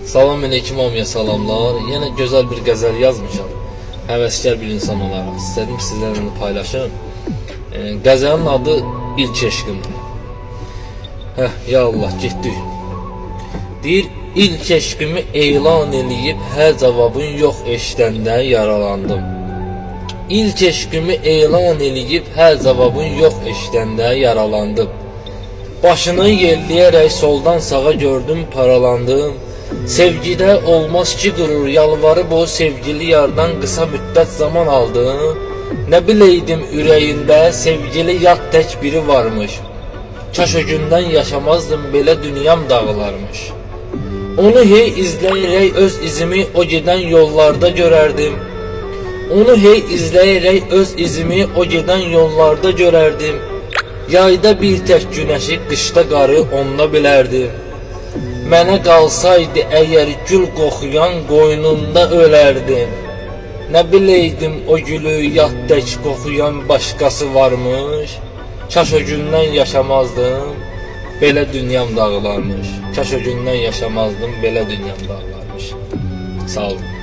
Salam aleyküm hamıya salamlar. Yine güzel bir qəzəl yazmışam. Həvəskar bir insan olaraq istedim sizlərlə paylaşım. Qəzəlin adı İlk Eşqimdir. Ya Allah, getdik. Deyir, ilk eşqimi elan eləyib hər cavabın yox eşidəndə yaralandım. İlk eşqimi elan eləyib hər cavabın yox eşidəndə yaralandım. Başını yelləyərək soldan sağa gördüm, paralandım. Sevgidə olmaz ki qürur, yalvarıb o sevgili yardan qısa müddət zaman aldım. Nə biləydim ürəyində sevgili yad tək biri varmış. Kaş o gündən yaşamazdım, belə dünyam dağılarmış. Onu hey izləyərək öz izimi o gedən yollarda görərdim. Onu hey izləyərək öz izimi o gedən yollarda görərdim. Yayda bir tək günəşi, qışda qarı onunla bilərdim. Mənə qalsaydı əgər gül qoxuyan qoynunda ölərdim. Nə biləydim o gülü yad tək qoxuyan başqası varmış. Kaş o gündən yaşamazdım, belə dünyam dağılarmış. Kaş o gündən yaşamazdım, belə dünyam dağılarmış. Sağ olun.